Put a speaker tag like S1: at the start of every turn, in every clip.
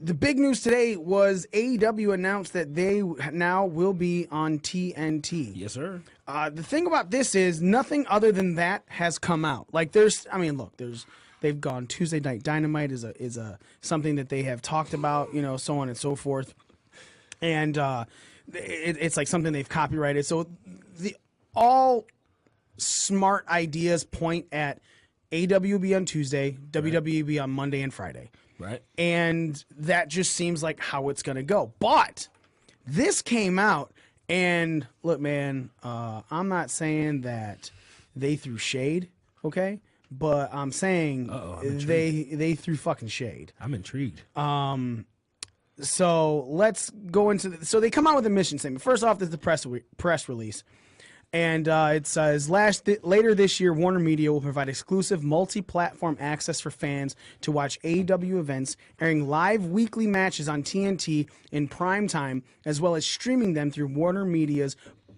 S1: the big news today was AEW announced that they now will be on TNT.
S2: Yes, sir.
S1: The thing about this is nothing other than that has come out. Like they've gone Tuesday Night Dynamite is a something that they have talked about, so on and so forth, and it's like something they've copyrighted. So all smart ideas point at AEW be on Tuesday, WWE be on Monday and Friday.
S2: Right.
S1: And that just seems like how it's going to go. But this came out, and look, man, I'm not saying that they threw shade, okay? But I'm saying they threw fucking shade.
S2: I'm intrigued.
S1: So let's go into so they come out with a mission statement. First off, there's the press release. And it says, later this year, Warner Media will provide exclusive multi-platform access for fans to watch AEW events, airing live weekly matches on TNT in prime time, as well as streaming them through Warner Media's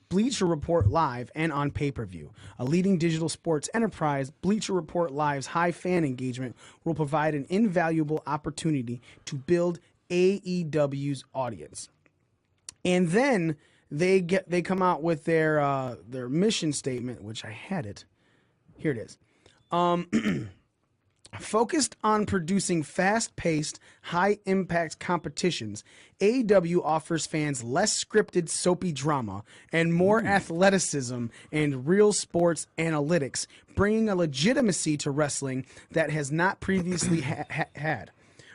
S1: Bleacher Report Live and on pay-per-view. A leading digital sports enterprise, Bleacher Report Live's high fan engagement will provide an invaluable opportunity to build AEW's audience. And then they come out with their mission statement, which I had it. Here it is. Focused on producing fast-paced, high-impact competitions, AEW offers fans less scripted, soapy drama and more athleticism and real sports analytics, bringing a legitimacy to wrestling that has not previously had.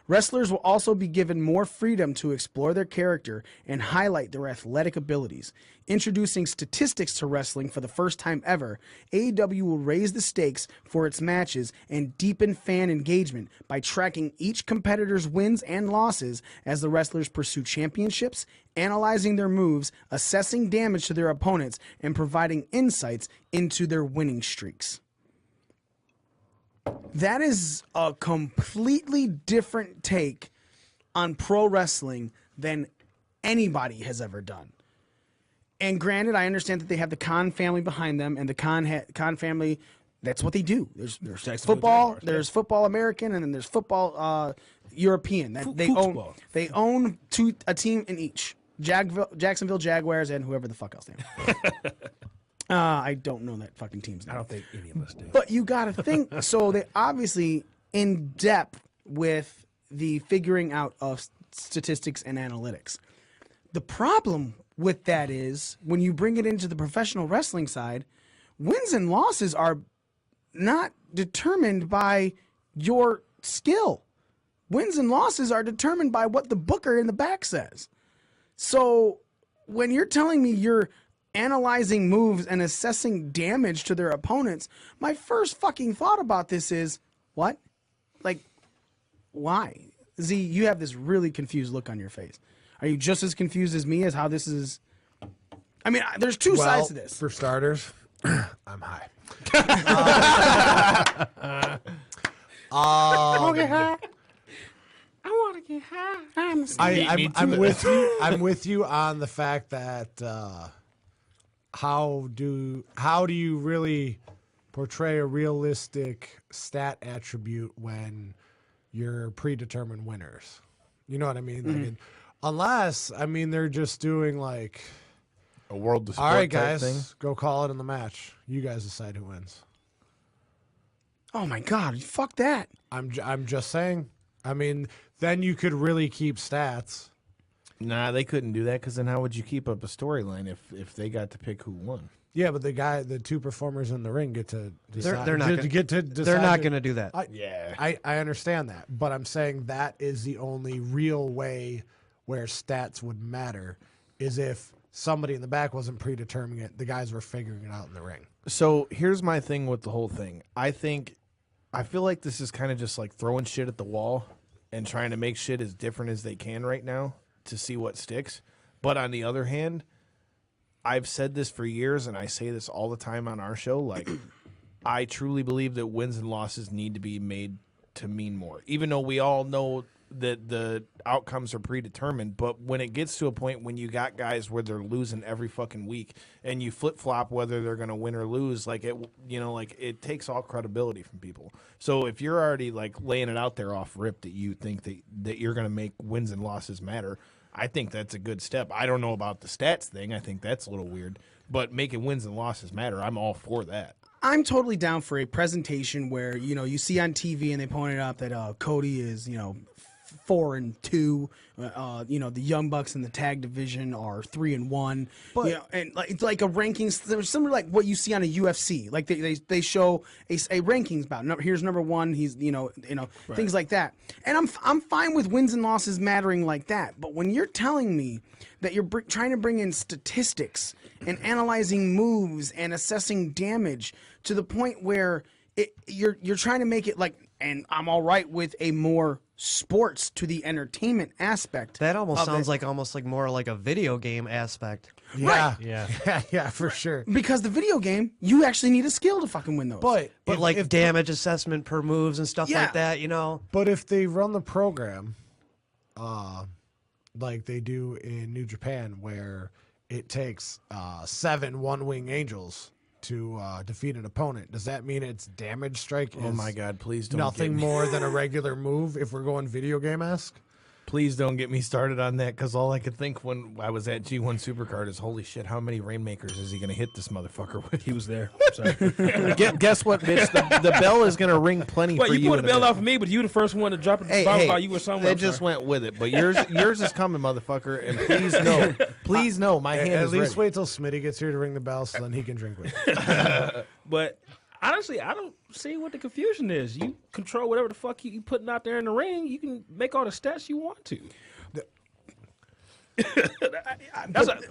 S1: Wrestlers will also be given more freedom to explore their character and highlight their athletic abilities. Introducing statistics to wrestling for the first time ever, AEW will raise the stakes for its matches and deepen fan engagement by tracking each competitor's wins and losses as the wrestlers pursue championships, analyzing their moves, assessing damage to their opponents, and providing insights into their winning streaks. That is a completely different take on pro wrestling than anybody has ever done. And granted, I understand that they have the Khan family behind them, and the Khan family, that's what they do. There's football, there's football American, and then there's football European. They own a team in each. Jacksonville Jaguars and whoever the fuck else they are. I don't know that fucking team's name.
S2: I don't think any of us do.
S1: But you got to think. So they obviously in depth with the figuring out of statistics and analytics. The problem with that is when you bring it into the professional wrestling side, wins and losses are not determined by your skill. Wins and losses are determined by what the booker in the back says. So when you're telling me you're analyzing moves and assessing damage to their opponents, my first fucking thought about this is, what? Like, why? Z, you have this really confused look on your face. Are you just as confused as me as how this is? I mean, there's two sides to this.
S3: For starters, I'm high.
S1: Okay, high. I want to get high.
S3: I'm with you. I'm with you on the fact that how do you really portray a realistic stat attribute when you're predetermined winners? You know what I mean?
S1: Mm-hmm.
S3: Unless they're just doing like
S4: a world of sport.
S3: All right,
S4: type
S3: guys,
S4: thing.
S3: go call it in the match. You guys decide who wins.
S1: Oh my God, fuck that.
S3: I'm just saying. Then you could really keep stats.
S2: Nah, they couldn't do that because then how would you keep up a storyline if they got to pick who won?
S3: Yeah, but the two performers in the ring get to decide.
S5: They're not going to do that.
S3: I understand that, but I'm saying that is the only real way where stats would matter is if somebody in the back wasn't predetermining it. The guys were figuring it out in the ring.
S2: So here's my thing with the whole thing. I feel like this is kind of just like throwing shit at the wall and trying to make shit as different as they can right now to see what sticks. But on the other hand, I've said this for years, and I say this all the time on our show. Like, I truly believe that wins and losses need to be made to mean more. Even though we all know that the outcomes are predetermined. But when it gets to a point when you got guys where they're losing every fucking week, and you flip flop whether they're going to win or lose, like it takes all credibility from people. So if you're already like laying it out there off rip that you think that you're going to make wins and losses matter, I think that's a good step. I don't know about the stats thing. I think that's a little weird. But making wins and losses matter, I'm all for that.
S1: I'm totally down for a presentation where, you see on TV and they pointed out that Cody is, 4-2. The Young Bucks in the tag division are 3-1. But and like it's like a rankings. There's something like what you see on a UFC. Like they show a rankings about. Here's number one. He's right. Things like that. And I'm fine with wins and losses mattering like that. But when you're telling me that you're trying to bring in statistics and analyzing moves and assessing damage to the point where you're trying to make it like, and I'm all right with a more sports to the entertainment aspect.
S5: That almost sounds like more like a video game aspect.
S1: Yeah.
S3: Right. Yeah, for sure.
S1: Because the video game, you actually need a skill to fucking win those.
S5: But if damage assessment per moves and stuff like that,
S3: But if they run the program, like they do in New Japan, where it takes 7 one-wing angels to defeat an opponent, does that mean its damage strike is
S2: my God, please don't
S3: nothing more than a regular move if we're going video game-esque?
S2: Please don't get me started on that, because all I could think when I was at G1 Supercard is, holy shit, how many Rainmakers is he going to hit this motherfucker with?
S4: He was there. Sorry.
S2: Guess what, bitch? The bell is going to ring plenty for you.
S4: You put the bell out for me, but you the first one to drop it.
S2: Hey,
S4: you were somewhere.
S2: That just went with it. But yours is coming, motherfucker. And please know, my hand is
S3: at least
S2: ready.
S3: wait till Smitty gets here to ring the bell, so then he can drink with you.
S4: But honestly, I don't see what the confusion is. You control whatever the fuck you putting out there in the ring. You can make all the stats you want to.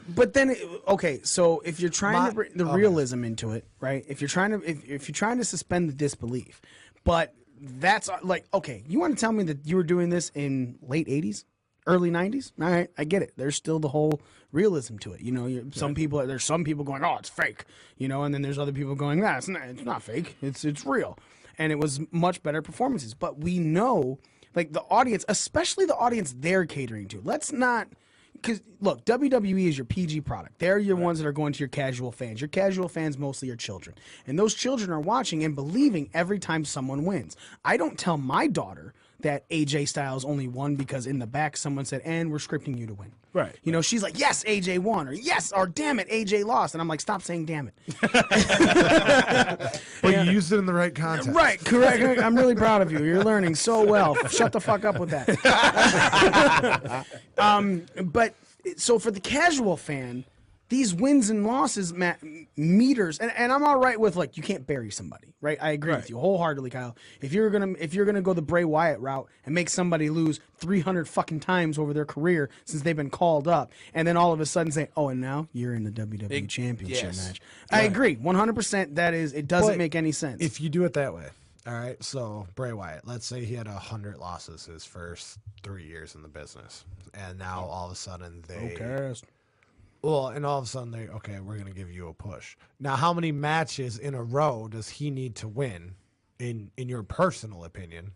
S1: But then, okay, so if you're trying to bring the realism into it, right? If you're trying to suspend the disbelief, but that's like, okay, you want to tell me that you were doing this in late 80s? Early 90s? All right, I get it. There's still the whole realism to it. There's some people going, oh, it's fake. And then there's other people going, it's not fake. It's real. And it was much better performances. But we know, like, the audience, especially the audience they're catering to. Let's not, because look, WWE is your PG product. They're your ones that are going to your casual fans. Your casual fans mostly are children. And those children are watching and believing every time someone wins. I don't tell my daughter that AJ Styles only won because in the back someone said, and we're scripting you to win.
S4: Right.
S1: She's like, yes, AJ won, or damn it, AJ lost. And I'm like, stop saying damn it.
S3: But you used it in the right context.
S1: Right, correct. I'm really proud of you. You're learning so well. Shut the fuck up with that. But so for the casual fan, these wins and losses meters, and I'm all right with, like, you can't bury somebody, right? I agree with you wholeheartedly, Kyle. If you're gonna go the Bray Wyatt route and make somebody lose 300 fucking times over their career since they've been called up, and then all of a sudden say, oh, and now you're in the WWE Championship match. I agree, 100%. That is, it doesn't make any sense.
S3: If you do it that way, all right. So Bray Wyatt, let's say he had 100 losses his first 3 years in the business, and now all of a sudden and all of a sudden we're going to give you a push. Now, how many matches in a row does he need to win, in your personal opinion,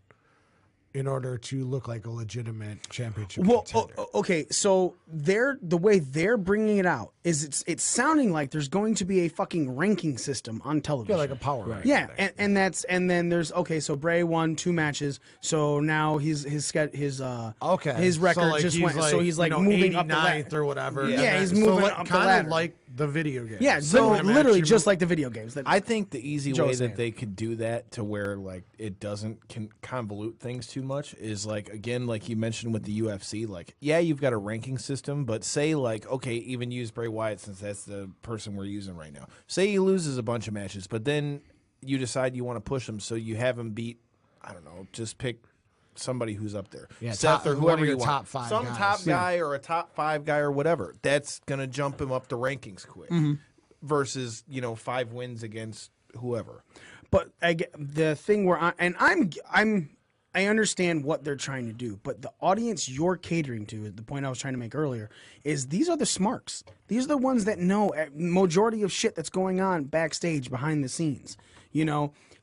S3: in order to look like a legitimate championship contender?
S1: Okay, so the way they're bringing it out is it's sounding like there's going to be a fucking ranking system on television.
S3: Yeah, like a power ranking.
S1: Yeah, and then there's, okay, so Bray won 2 matches, so now his record just went, so he's like moving up the ladder
S3: or whatever.
S1: Yeah, he's moving up the ladder.
S3: Kind of like the video game.
S1: Yeah, literally just like the video games.
S2: I think the easy way that they could do that to where, like, it doesn't convolute things too much is, like, again, like you mentioned with the UFC, like, yeah, you've got a ranking system, but say, like, okay, even use Bray Wyatt since that's the person we're using right now. Say he loses a bunch of matches, but then you decide you want to push him, so you have him beat, I don't know, just pick somebody who's up there.
S3: Yeah,
S2: Seth or whoever you want.
S3: Top 5
S2: Some
S3: guys.
S2: top guy or a top 5 guy or whatever. That's going to jump him up the rankings quick versus, 5 wins against whoever.
S1: But the thing where I understand what they're trying to do, but the audience you're catering to, the point I was trying to make earlier, is these are the smarks. These are the ones that know majority of shit that's going on backstage behind the scenes,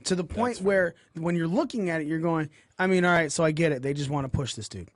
S1: to the point where when you're looking at it, you're going, I mean, all right, so I get it. They just want to push this dude.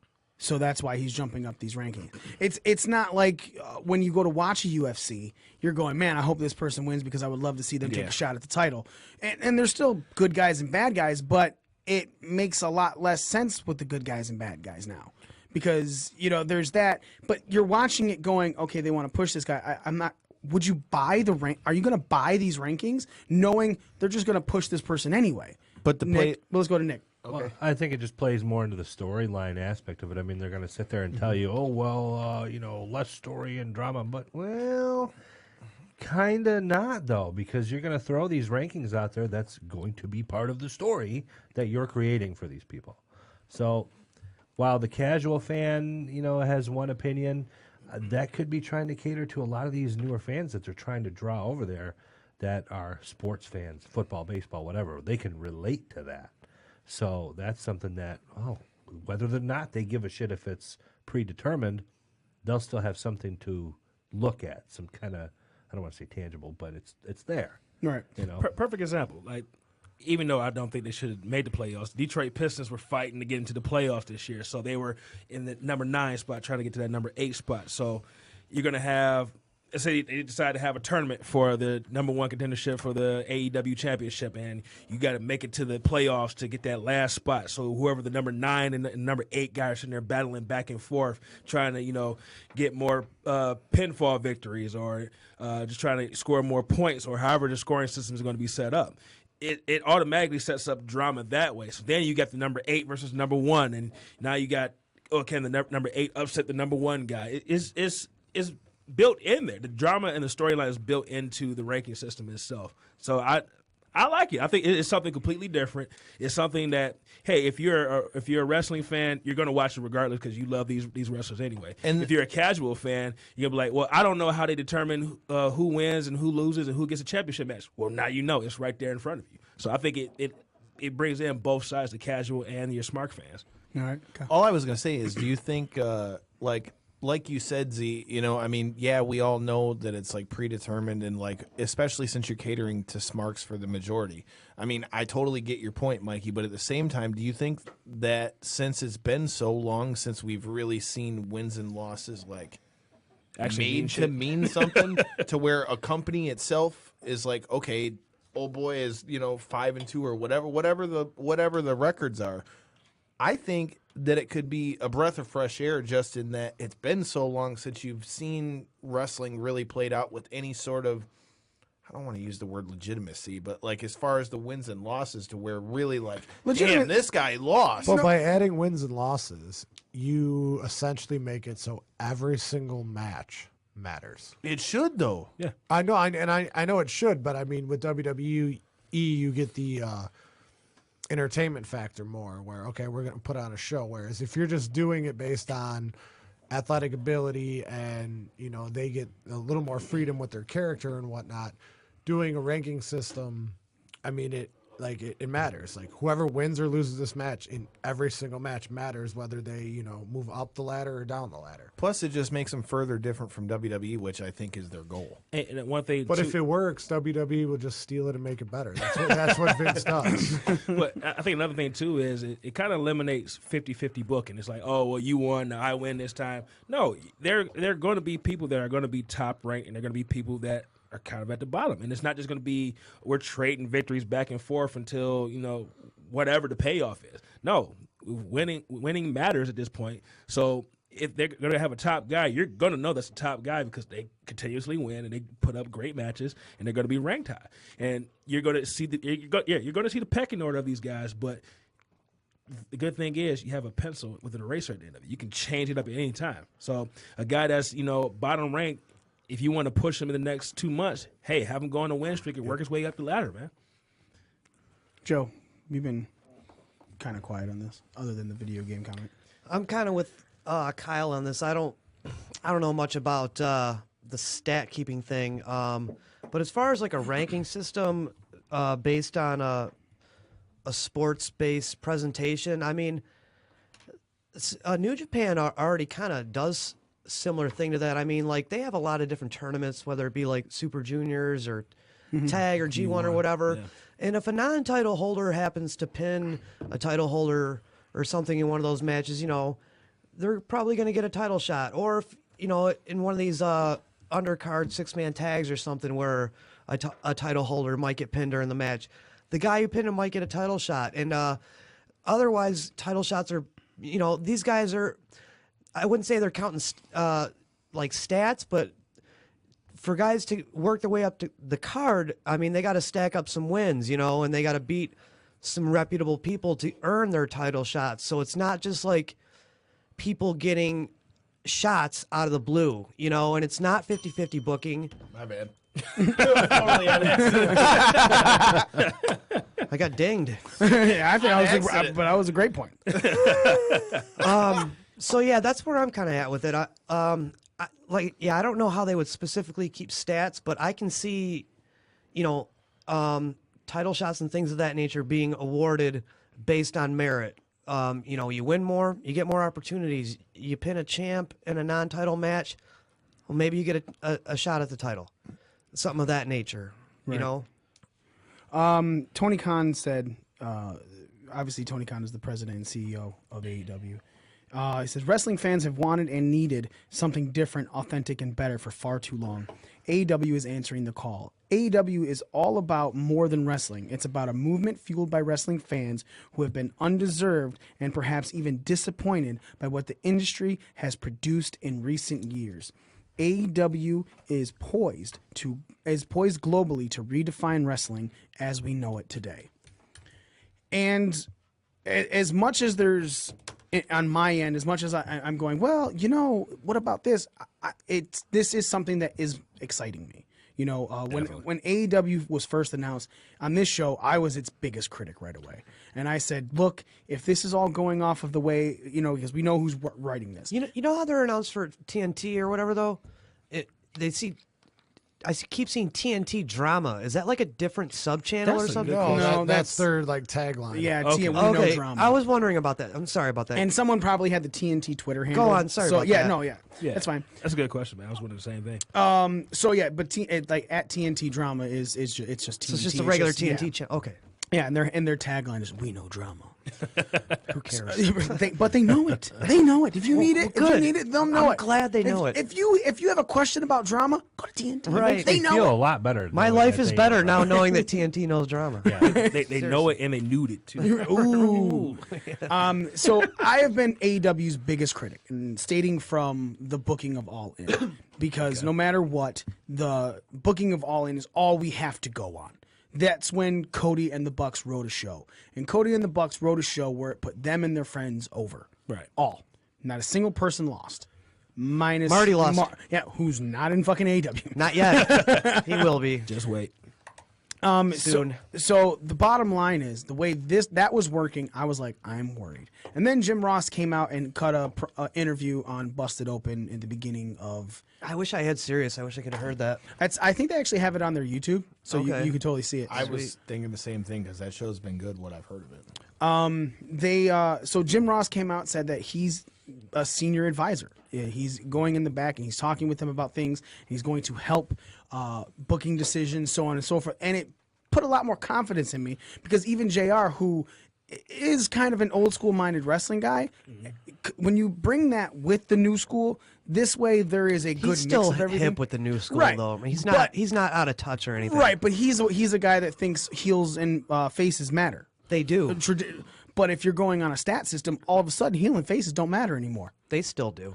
S1: So that's why he's jumping up these rankings. It's not like when you go to watch a UFC, you're going, man, I hope this person wins because I would love to see them take a shot at the title. And there's still good guys and bad guys, but it makes a lot less sense with the good guys and bad guys now. Because, there's that. But you're watching it going, okay, they want to push this guy. I'm not. Would you buy the rank? Are you going to buy these rankings knowing they're just going to push this person anyway?
S2: But
S1: Nick, let's go to Nick.
S6: Okay. Well, I think it just plays more into the storyline aspect of it. I mean, they're going to sit there and tell you, oh, well, less story and drama. But, well, kind of not, though, because you're going to throw these rankings out there that's going to be part of the story that you're creating for these people. So while the casual fan, has one opinion, that could be trying to cater to a lot of these newer fans that they're trying to draw over there that are sports fans, football, baseball, whatever. They can relate to that. So that's something that, whether or not they give a shit if it's predetermined, they'll still have something to look at, some kind of, I don't want to say tangible, but it's there.
S1: Right.
S4: Perfect example. Like, even though I don't think they should have made the playoffs, Detroit Pistons were fighting to get into the playoffs this year. So they were in the number 9 spot trying to get to that number 8 spot. So you're going to have, let's say they decide to have a tournament for the number 1 contendership for the AEW championship, and you got to make it to the playoffs to get that last spot. So whoever the number 9 and the number 8 guys are sitting there battling back and forth, trying to, get more pinfall victories or just trying to score more points or however the scoring system is going to be set up. It automatically sets up drama that way. So then you got the number 8 versus number 1, and now you got, can the number 8 upset the number 1 guy? It's built in there. The drama and the storyline is built into the ranking system itself. So I like it. I think it's something completely different. It's something that, hey, if you're a wrestling fan, you're going to watch it regardless because you love these wrestlers anyway. And if you're a casual fan, you're going to be like, well, I don't know how they determine who wins and who loses and who gets a championship match. Well, now you know. It's right there in front of you. So I think it brings in both sides, the casual and your smart fans.
S1: All right. Okay.
S2: All I was going to say is, do you think, like you said, Z, we all know that it's like predetermined and especially since you're catering to smarks for the majority. I mean, I totally get your point, Mikey, but at the same time, do you think that since it's been so long since we've really seen wins and losses actually mean something to where a company itself is like, okay, old boy is, 5-2 or whatever the records are. I think that it could be a breath of fresh air just in that it's been so long since you've seen wrestling really played out with any sort of, I don't want to use the word legitimacy, but as far as the wins and losses to where really damn, this guy lost.
S3: But by adding wins and losses, you essentially make it so every single match matters.
S2: It should, though.
S3: Yeah. I know, I know it should, but I mean, with WWE, you get the entertainment factor more where, okay, we're going to put on a show. Whereas if you're just doing it based on athletic ability and, they get a little more freedom with their character and whatnot, doing a ranking system, I mean, it matters. Whoever wins or loses this match in every single match matters, whether they, move up the ladder or down the ladder.
S2: Plus, it just makes them further different from WWE, which I think is their goal.
S4: And one thing,
S3: but if it works, WWE will just steal it and make it better. That's what Vince does.
S4: But I think another thing, too, is it kind of eliminates 50-50 booking. It's like, oh, well, you won, now I win this time. No, there are going to be people that are going to be top ranked, and there are going to be people that are kind of at the bottom. And it's not just going to be we're trading victories back and forth until, whatever the payoff is. No, winning matters at this point. So if they're going to have a top guy, you're going to know that's a top guy because they continuously win and they put up great matches and they're going to be ranked high. And you're going to see you're going to see the pecking order of these guys, but the good thing is you have a pencil with an eraser at the end of it. You can change it up at any time. So a guy that's, bottom ranked, if you want to push him in the next 2 months, hey, have him go on a win streak and work his way up the ladder, man.
S1: Joe, you've been kind of quiet on this, other than the video game comment.
S5: I'm kind of with Kyle on this. I don't know much about the stat keeping thing, but as far as a ranking system based on a sports based presentation, I mean, New Japan already kind of does similar thing to that. I mean, they have a lot of different tournaments, whether it be Super Juniors or Tag or G1 or whatever. Yeah. And if a non-title holder happens to pin a title holder or something in one of those matches, they're probably going to get a title shot. Or if, in one of these undercard 6-man tags or something where a title holder might get pinned during the match, the guy who pinned him might get a title shot. And otherwise, title shots are, these guys are, I wouldn't say they're counting like stats, but for guys to work their way up to the card, I mean, they got to stack up some wins, and they got to beat some reputable people to earn their title shots. So it's not just like people getting shots out of the blue, and it's not 50-50 booking.
S2: My bad.
S5: I got dinged.
S1: Yeah, I think but that was a great point.
S5: So yeah, that's where I'm kind of at with it. I don't know how they would specifically keep stats, but I can see, title shots and things of that nature being awarded based on merit. You win more, you get more opportunities. You pin a champ in a non-title match, well, maybe you get a shot at the title, something of that nature.
S1: Right. Tony Khan said, obviously Tony Khan is the president and CEO of AEW. He says, wrestling fans have wanted and needed something different, authentic, and better for far too long. AEW is answering the call. AEW is all about more than wrestling. It's about a movement fueled by wrestling fans who have been undeserved and perhaps even disappointed by what the industry has produced in recent years. AEW is poised globally to redefine wrestling as we know it today. And as much as there's, on my end, as much as I'm going, well, what about this? This is something that is exciting me. When AEW was first announced on this show, I was its biggest critic right away. And I said, look, if this is all going off of the way, because we know who's writing this.
S5: You know how they're announced for TNT or whatever, though? I keep seeing TNT drama. Is that like a different sub-channel or something?
S3: No, that's their tagline.
S1: Yeah,
S4: okay.
S1: we know drama.
S5: I was wondering about that. I'm sorry about that.
S1: And someone probably had the TNT Twitter handle.
S5: Go on, sorry about that.
S4: Yeah,
S1: that's fine.
S4: That's a good question, man. I was wondering the same thing.
S1: But at TNT drama it's just TNT.
S5: So it's just a regular TNT channel. Okay.
S1: Yeah, and their tagline is "We know drama." Who cares? But they know it. They know it. If you need it, they'll know it.
S5: I'm glad they know it.
S1: If you have a question about drama, go to TNT.
S5: Right.
S1: They know
S6: feel
S1: it.
S6: a lot better.
S5: My life is better now knowing that TNT knows drama.
S6: Yeah.
S4: They know it and they knew it too.
S1: Ooh. So I have been AEW's biggest critic, and stating from the booking of All In, because no matter what, the booking of All In is all we have to go on. That's when Cody and the Bucks wrote a show. And Cody and the Bucks wrote a show where it put them and their friends over.
S4: Right.
S1: All. Not a single person lost. Minus
S5: Marty lost.
S1: Who's not in fucking AEW.
S5: Not yet. He will be.
S4: Just wait.
S5: Soon.
S1: So the bottom line is, the way that was working, I was like, I'm worried. And then Jim Ross came out and cut a interview on Busted Open in the beginning of...
S5: I wish I had Sirius. I wish I could have heard that.
S1: I think they actually have it on their YouTube, so you could totally see it.
S2: I was thinking the same thing because that show's been good, what I've heard of it.
S1: So Jim Ross came out and said that he's a senior advisor. He's going in the back and he's talking with them about things. He's going to help booking decisions, so on and so forth. And it put a lot more confidence in me, because even JR, who is kind of an old school minded wrestling guy, when you bring that with the new school, this way there is a good
S5: He's still
S1: mix of everything.
S5: hip with the new school,
S1: Right.
S5: though. He's
S1: But-
S5: not out of touch or anything.
S1: Right, but he's a guy that thinks heels and faces matter.
S5: They do.
S1: But if you're going on a stat system, all of a sudden heel and faces don't matter anymore.
S5: They still do.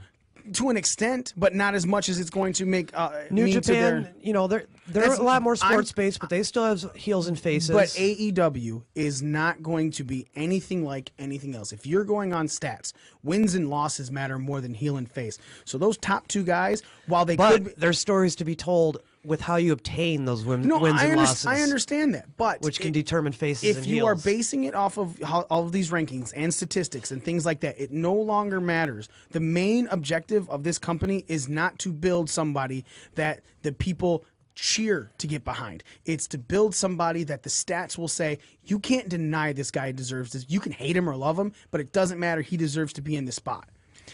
S1: To an extent, but not as much as it's going to make
S5: New
S1: mean to
S5: Japan,
S1: their,
S5: they're a lot more sports based, but they still have heels and faces.
S1: But AEW is not going to be anything like anything else. If you're going on stats, wins and losses matter more than heel and face. So those top two guys, while they could be,
S5: there's stories to be told with how you obtain those wins and losses.
S1: I understand that, but
S5: which can determine faces and
S1: if you are
S5: heels.
S1: basing it off of all of these rankings and statistics and things like that, it no longer matters. The main objective of this company is not to build somebody that the people cheer to get behind. It's to build somebody that the stats will say, you can't deny this guy deserves this. You can hate him or love him, but it doesn't matter. He deserves to be in this spot.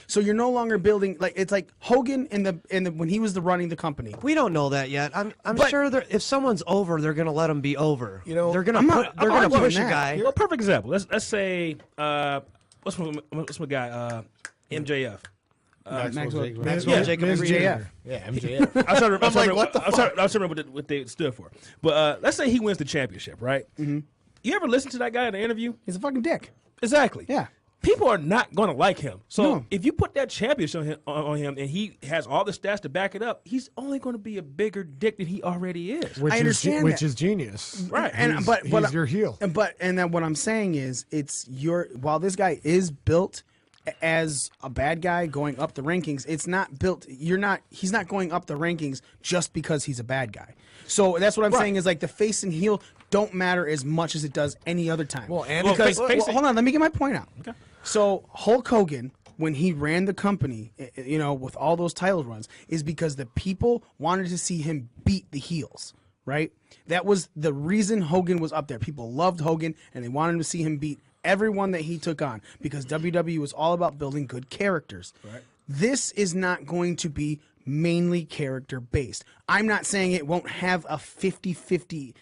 S1: So you're no longer building it's like Hogan in the when he was running the company.
S5: We don't know that yet. I'm sure if someone's over, they're gonna let him be over.
S2: They're
S5: gonna push a guy.
S4: A perfect example. Let's say what's my guy MJF.
S1: Maxwell
S5: Yeah, Jacob
S3: Ms.
S1: MJF.
S2: Yeah, MJF.
S4: I was trying to
S2: I'm like, what the
S4: I was trying to remember what they stood for. But let's say he wins the championship, right? Mm-hmm. You ever listen to that guy in an interview?
S1: He's a fucking dick.
S4: Exactly.
S1: Yeah.
S4: People are not going to like him. So
S1: No.
S4: if you put that championship on him and he has all the stats to back it up, he's only going to be a bigger dick than he already is.
S3: Which
S1: I understand
S3: which
S1: that.
S3: is genius.
S4: Right.
S3: He's your heel.
S1: And then what I'm saying is, while this guy is built as a bad guy going up the rankings, it's not built. He's not going up the rankings just because he's a bad guy. So that's what I'm saying is like the face and heel don't matter as much as it does any other time.
S3: Well, and
S1: because
S4: face-
S1: hold on, let me get my point out. Okay. So Hulk Hogan, when he ran the company, with all those title runs, is because the people wanted to see him beat the heels, right? That was the reason Hogan was up there. People loved Hogan, and they wanted to see him beat everyone that he took on because WWE was all about building good characters. Right. This is not going to be mainly character based. I'm not saying it won't have a 50-50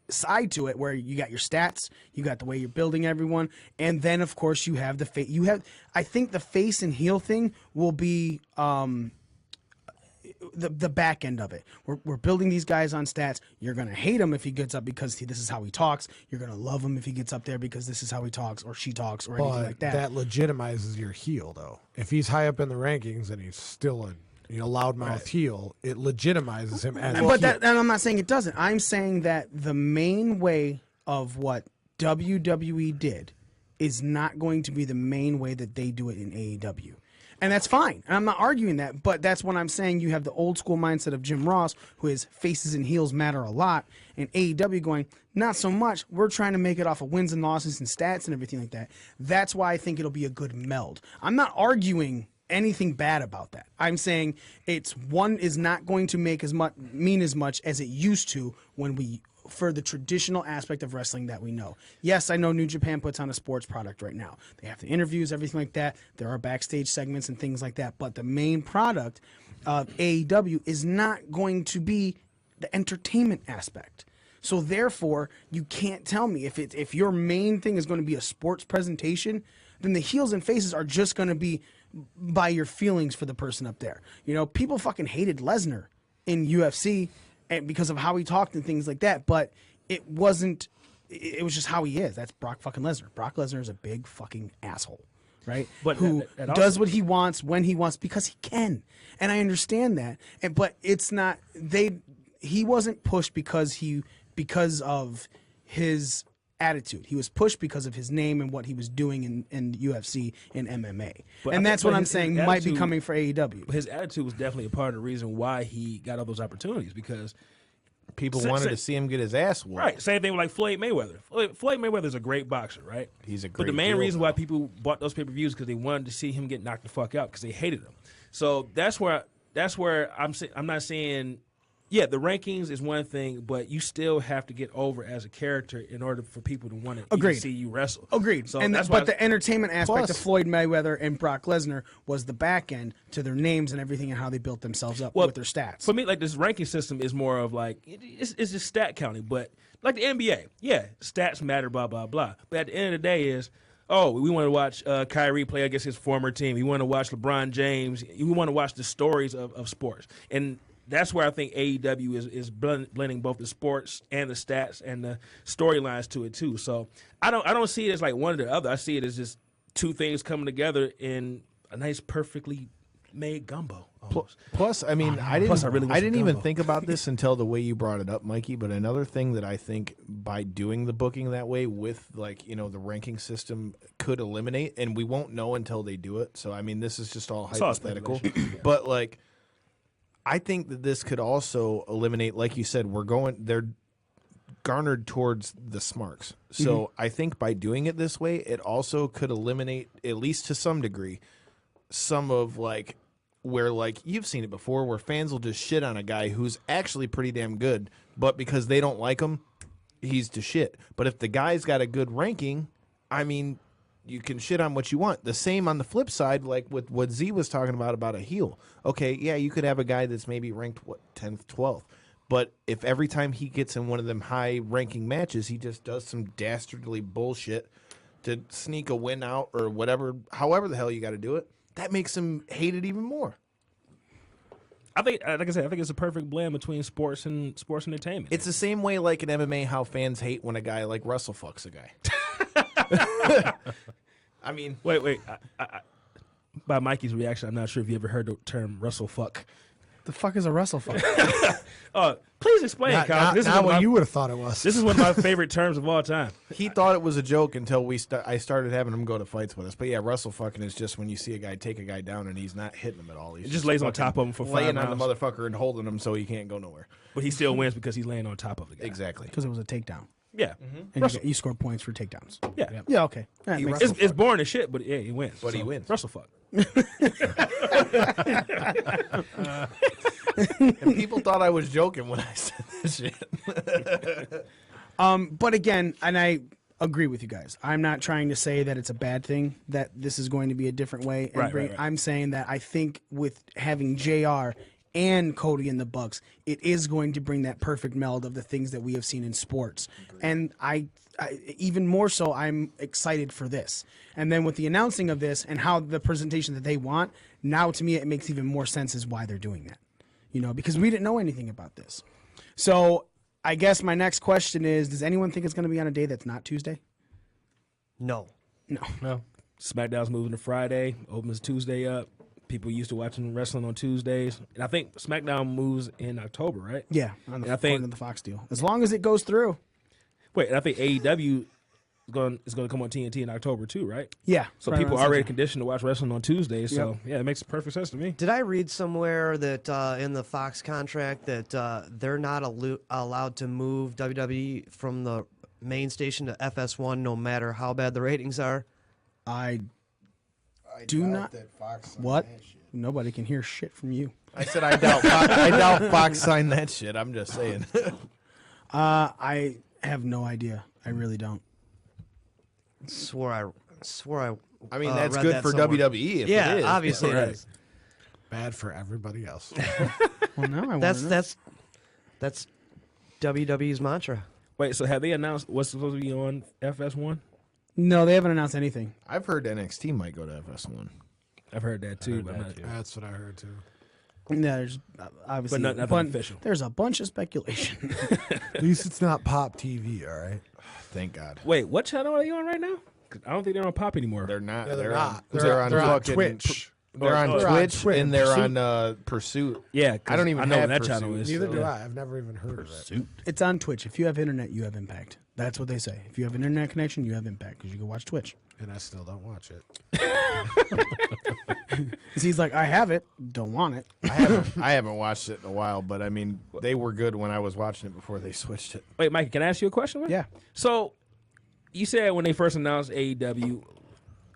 S1: side to it where you got your stats, you got the way you're building everyone, and then of course you have the face. I think the face and heel thing will be the back end of it. We're building these guys on stats. You're gonna hate him if he gets up because this is how he talks. You're gonna love him if he gets up there because this is how he talks or she talks or anything like that.
S3: That legitimizes your heel, though. If he's high up in the rankings and he's still a loudmouth heel, it legitimizes him as a heel.
S1: And I'm not saying it doesn't. I'm saying that the main way of what WWE did is not going to be the main way that they do it in AEW. And that's fine. And I'm not arguing that, but that's when I'm saying you have the old school mindset of Jim Ross, who is faces and heels matter a lot, and AEW going, not so much. We're trying to make it off of wins and losses and stats and everything like that. That's why I think it'll be a good meld. I'm not arguing anything bad about that. I'm saying one is not going to mean as much as it used to for the traditional aspect of wrestling that we know. Yes, I know New Japan puts on a sports product right now. They have the interviews, everything like that. There are backstage segments and things like that. But the main product of AEW is not going to be the entertainment aspect. So therefore, you can't tell me if your main thing is going to be a sports presentation, then the heels and faces are just going to be by your feelings for the person up there. People fucking hated Lesnar in UFC and because of how he talked and things like that, but it was just how he is. That's Brock fucking Lesnar. Brock Lesnar is a big fucking asshole, right?
S4: But
S1: who
S4: that also
S1: does what he wants when he wants because he can. And I understand that. But it's not he wasn't pushed because of his attitude. He was pushed because of his name and what he was doing in UFC and MMA. And that's what I'm saying might be coming for AEW.
S4: His attitude was definitely a part of the reason why he got all those opportunities because
S2: People wanted to see him get his ass whooped.
S4: Right. Same thing with like Floyd Mayweather. Floyd Mayweather's a great boxer, right?
S2: He's a great
S4: But the main
S2: heel,
S4: reason
S2: though.
S4: why people bought those pay-per-views because they wanted to see him get knocked the fuck out because they hated him. So that's where I'm not saying, yeah, the rankings is one thing, but you still have to get over as a character in order for people to want to even see you wrestle.
S1: Agreed.
S4: So
S1: But the entertainment aspect
S2: Plus-
S1: of Floyd Mayweather and Brock Lesnar was the back end to their names and everything and how they built themselves up with their stats.
S4: For me, like this ranking system is more of like it's just stat counting, but like the NBA, yeah, stats matter, blah blah blah. But at the end of the day, we want to watch Kyrie play against his former team. We want to watch LeBron James. We want to watch the stories of sports, and that's where I think AEW is blending both the sports and the stats and the storylines to it too. So I don't see it as like one or the other. I see it as just two things coming together in a nice, perfectly made gumbo. Almost.
S2: Plus, I mean, I
S4: Plus, I really want
S2: didn't
S4: some
S2: even
S4: gumbo.
S2: think about this until the way you brought it up, Mikey. But another thing that I think by doing the booking that way with the ranking system could eliminate, and we won't know until they do it. So I mean, this is just all
S4: It's all
S2: hypothetical.
S4: speculation.
S2: But like, I think that this could also eliminate, like you said, they're garnered towards the smarks. So I think by doing it this way, it also could eliminate, at least to some degree, some of like where like you've seen it before, where fans will just shit on a guy who's actually pretty damn good, but because they don't like him, he's to shit. But if the guy's got a good ranking, I mean, you can shit on what you want. The same on the flip side, like with what Z was talking about a heel. Okay, yeah, you could have a guy that's maybe ranked 10th, 12th. But if every time he gets in one of them high-ranking matches, he just does some dastardly bullshit to sneak a win out or whatever, however the hell you got to do it, that makes him hate it even more.
S4: I think, like I said, I think it's a perfect blend between sports and sports entertainment.
S2: It's the same way like in MMA how fans hate when a guy like Russell fucks a guy. I mean,
S4: wait. By Mikey's reaction, I'm not sure if you ever heard the term Russell fuck.
S1: The fuck is a Russell fuck?
S4: Please explain, Kyle.
S3: Not what you would have thought it was.
S4: This is one of my favorite terms of all time.
S2: he thought it was a joke until I started having him go to fights with us. But yeah, Russell fucking is just when you see a guy take a guy down and he's not hitting him at all. He's
S4: He just lays on top of him for 5
S2: laying on
S4: rounds.
S2: the motherfucker and holding him so he can't go nowhere.
S4: But he still wins because he's laying on top of the guy.
S2: Exactly.
S1: Because it was a takedown.
S4: Yeah.
S1: And you score points for takedowns.
S4: Yeah.
S1: Yeah, okay. That makes sense.
S4: It's boring as shit, but yeah, he wins.
S2: But he wins.
S4: Russell fuck.
S2: And people thought I was joking when I said this shit.
S1: But again, and I agree with you guys. I'm not trying to say that it's a bad thing that this is going to be a different way. And
S4: Right.
S1: I'm saying that I think with having JR and Cody in the Bucks, it is going to bring that perfect meld of the things that we have seen in sports. And I even more so, I'm excited for this. And then with the announcing of this and how the presentation that they want, now to me it makes even more sense as why they're doing that. You know, because we didn't know anything about this. So I guess my next question is, does anyone think it's going to be on a day that's not Tuesday?
S5: No.
S6: No.
S4: SmackDown's moving to Friday, opens Tuesday up. People used to watching wrestling on Tuesdays. And I think SmackDown moves in October, right?
S1: Yeah, on the,
S4: And I think-
S1: according to the Fox deal. As long as it goes through.
S4: Wait, and I think AEW is going to come on TNT in October too, right?
S1: Yeah.
S4: So
S1: right
S4: people
S1: around
S4: are already
S1: the same
S4: conditioned to watch wrestling on Tuesdays. So yeah, it makes perfect sense to me.
S5: Did I read somewhere that in the Fox contract that they're not allowed to move WWE from the main station to FS1 no matter how bad the ratings are?
S1: I do not. What? Nobody can hear shit from you.
S2: I said I doubt Fox signed that shit. I'm just saying.
S1: I have no idea. I really don't.
S5: Swore I
S2: I mean, that's
S5: read
S2: good
S5: that
S2: for
S5: somewhere.
S2: WWE. If
S5: Yeah,
S2: it is.
S5: obviously
S4: Right.
S5: it is.
S3: Bad for everybody else.
S1: Well, now I want to know.
S5: That's WWE's mantra.
S4: Wait, so have they announced what's supposed to be on FS1?
S1: No, they haven't announced anything.
S2: I've heard NXT might go to FS1.
S4: I've heard that too.
S6: heard
S4: but
S6: that
S4: I'm not-
S6: too.
S3: That's what I heard too.
S1: No, there's obviously
S4: But nothing official.
S1: There's a bunch of speculation.
S3: At least it's not Pop TV, all right?
S2: Thank God.
S4: Wait, what channel are you on right now? 'Cause I don't think they're on Pop anymore.
S2: They're not.
S3: Yeah, they're
S2: on,
S3: not.
S2: They're on
S3: They're on
S2: fucking
S3: Twitch.
S2: They're on
S3: They're on
S2: Twitch
S3: Twitch
S2: and they're
S3: Pursuit.
S2: on Pursuit.
S4: Yeah, 'cause
S2: I don't even
S4: I know
S2: have
S4: what that
S2: Pursuit.
S4: channel is.
S3: Neither
S4: so-
S3: do I. I've never even heard of it.
S1: It's on Twitch. If you have internet, you have impact. That's what they say. If you have an internet connection, you have impact because you can watch Twitch.
S3: And I still don't watch it.
S1: 'Cause he's like, I have it, don't want it.
S2: I haven't watched it in a while, but I mean, they were good when I was watching it before they switched it.
S4: Wait, Mike, can I ask you a question? man?
S1: Yeah.
S4: So, you said when they first announced AEW,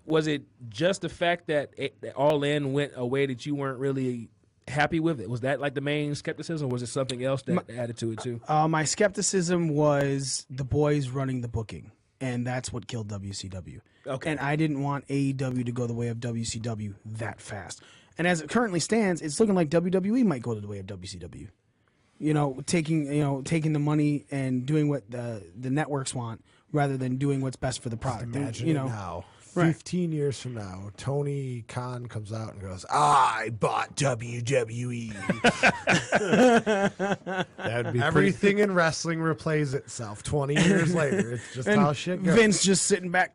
S4: was it just the fact that All In went a way that you weren't really happy with it? Was that like the main skepticism, or was it something else that added to it too?
S1: My skepticism was the boys running the booking, and that's what killed WCW.
S4: Okay.
S1: And I didn't want AEW to go the way of WCW that fast. And as it currently stands, it's looking like WWE might go the way of WCW. Taking the money and doing what the networks want rather than doing what's best for the product.
S3: Imagine
S1: And,
S3: it now.
S1: Right.
S3: 15 years from now, Tony Khan comes out and goes, I bought WWE.
S2: That'd be
S3: Everything in wrestling replays itself 20 years later. It's just
S1: And
S3: how shit goes.
S1: Vince just sitting back.